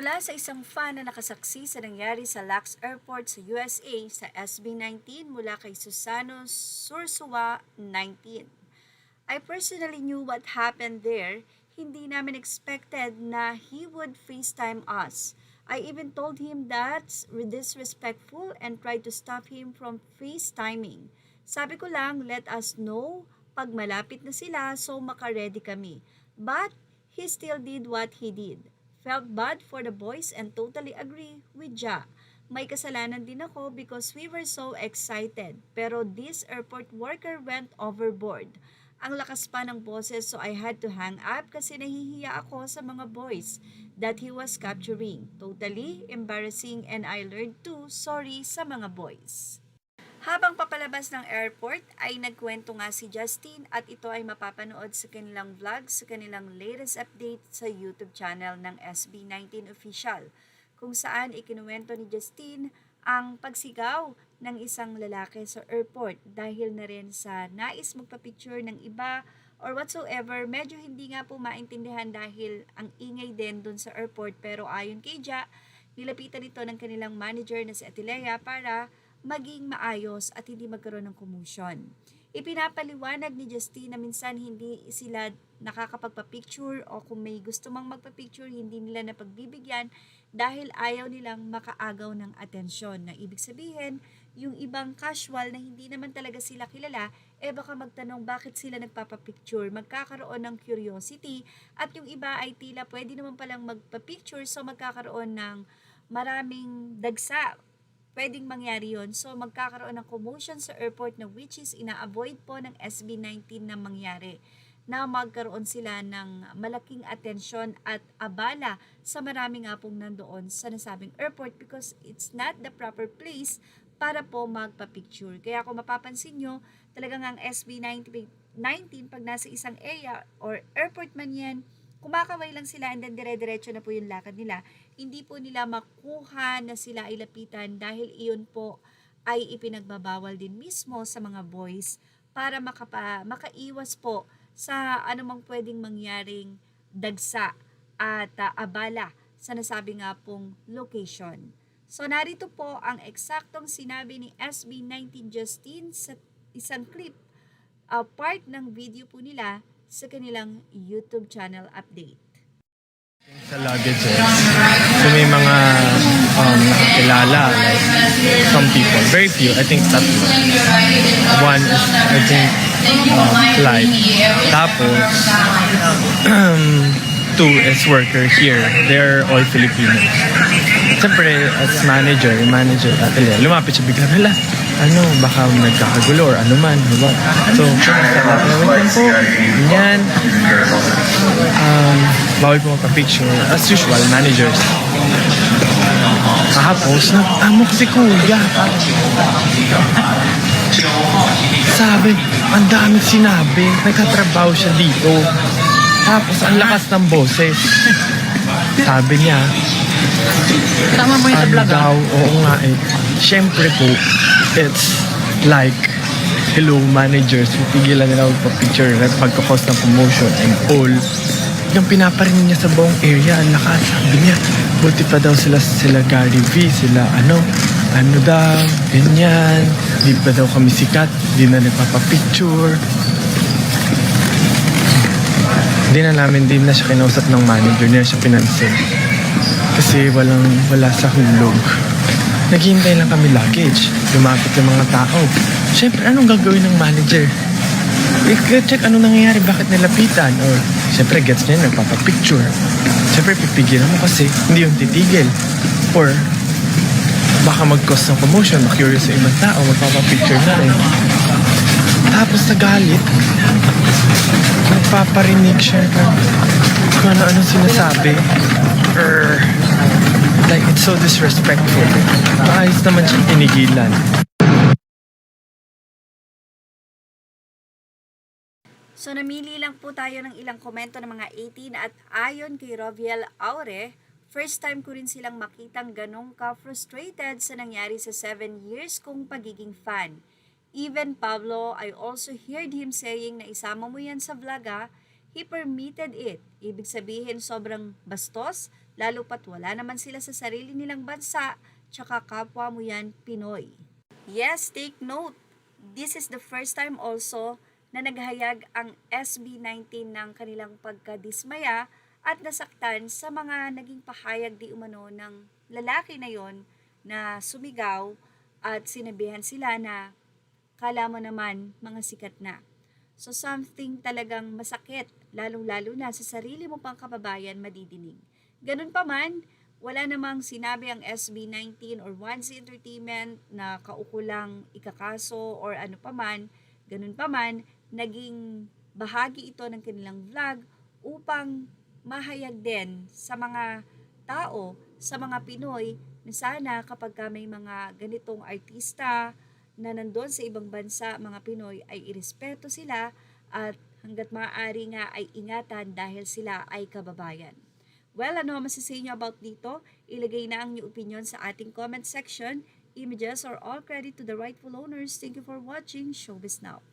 Mula sa isang fan na nakasaksi sa nangyari sa LAX Airport sa USA sa SB19 mula kay Susano Sursua 19. I personally knew what happened there. Hindi namin expected na he would FaceTime us. I even told him that's disrespectful and tried to stop him from FaceTiming. Sabi ko lang, let us know pag malapit na sila so makaready kami. But he still did what he did. Felt bad for the boys and totally agree with Ja. May kasalanan din ako because we were so excited. Pero this airport worker went overboard. Ang lakas pa ng boses so I had to hang up kasi nahihiya ako sa mga boys that he was capturing. Totally embarrassing and I learned too sorry sa mga boys. Habang papalabas ng airport ay nagkwento nga si Justin at ito ay mapapanood sa kanilang vlog sa kanilang latest update sa YouTube channel ng SB19 Official kung saan ikinuwento ni Justin ang pagsigaw ng isang lalaki sa airport dahil na rin sa nais magpa-picture ng iba or whatsoever. Medyo hindi nga po maintindihan dahil ang ingay din dun sa airport pero ayon kay Ja, nilapitan ito ng kanilang manager na si Atilea para maging maayos at hindi magkaroon ng commotion. Ipinapaliwanag ni Justine na minsan hindi sila nakakapagpa-picture o kung may gusto mang magpa-picture, hindi nila napagbibigyan dahil ayaw nilang makaagaw ng atensyon. Na ibig sabihin, yung ibang casual na hindi naman talaga sila kilala, baka magtanong bakit sila nagpapapicture, magkakaroon ng curiosity at yung iba ay tila pwede naman palang magpa-picture so magkakaroon ng maraming dagsa. Pwedeng mangyari yon. So, magkakaroon ng commotion sa airport na which is ina-avoid po ng SB19 na mangyari na magkaroon sila ng malaking atensyon at abala sa marami nga pong nandoon sa nasabing airport because it's not the proper place para po magpa-picture. Kaya kung mapapansin nyo, talagang ang SB19 pag nasa isang area or airport man yan, kumakaway lang sila and then dire-diretso na po yung lakad nila. Hindi po nila makuha na sila ay lapitan dahil iyon po ay ipinagbabawal din mismo sa mga boys para makaiwas po sa anumang pwedeng mangyaring dagsa at abala sa nasabi nga pong location. So narito po ang eksaktong sinabi ni SB19 Justine sa isang clip, part ng video po nila sa kanilang YouTube channel update. Sa luggage, so may mga nakakilala, like some people, very few, I think tatlo. One is, I think, flight. Tapos, two is worker here. They're all Filipinos. Siyempre, as manager lumapit siya bigla, hala, baka nagkakagulo or ano man, diba? So, wait po, ganyan. Bawal po magpa-picture. As usual, managers. Tapos, nag-amok si kuya. Sabi, ang dami sinabi, nagkatrabaho siya dito. Tapos, ang lakas ng boses. Sabi niya, tama mo yung sa vlog daw, oo nga eh. Siyempre po, it's like, hello managers, pipigilan nila magpa-picture at pagkakos ng promotion and all. Yung pinaparinig niya sa buong area, ang lakas. Sabi niya, buti pa daw sila Gary V, sila ano daw, ganyan. Di pa daw kami sikat, di na nagpapapicture. Hindi na siya kinausap ng manager niya, siya pinansin. Kasi wala sa hulog. Naghihintay lang kami luggage. Lumapit yung mga tao. Siyempre, anong gagawin ng manager? I-check anong nangyayari, bakit nilapitan. Or, siyempre, gets niya, nagpapapicture. Siyempre, pipigilan mo kasi hindi yung titigil. Or, baka mag-cause ng commotion, ma-curious sa ibang tao, magpapapicture na rin. Tapos, nagalit. Nagpaparinig siya kung ano-ano sinasabi. Like, it's so disrespectful. Maayos naman siyang tinigilan. So namili lang po tayo ng ilang komento ng mga 18 at ayon kay Roviel Aure, first time ko rin silang makitang ganong ka-frustrated sa nangyari sa 7 years kong pagiging fan. Even Pablo, I also heard him saying na isama mo yan sa vlog. He permitted it. Ibig sabihin sobrang bastos, lalo pat wala naman sila sa sarili nilang bansa, tsaka kapwa mo yan Pinoy. Yes, take note, this is the first time also na naghayag ang SB19 ng kanilang pagkadismaya at nasaktan sa mga naging pahayag di umano ng lalaki na yon na sumigaw at sinabihan sila na kala mo naman mga sikat na. So something talagang masakit, lalong-lalo na sa sarili mo pang kababayan madidinig. Ganun pa man, wala namang sinabi ang SB19 or 1C Entertainment na kaukulang ikakaso or ano pa man, ganun pa man, naging bahagi ito ng kanilang vlog upang mahayag din sa mga tao, sa mga Pinoy, na sana kapag may mga ganitong artista na nandun sa ibang bansa, mga Pinoy, ay irespeto sila at hanggat maaari nga ay ingatan dahil sila ay kababayan. Well, ano masasay nyo about dito? Ilagay na ang inyong opinion sa ating comment section. Images are all credit to the rightful owners. Thank you for watching Showbiz Now.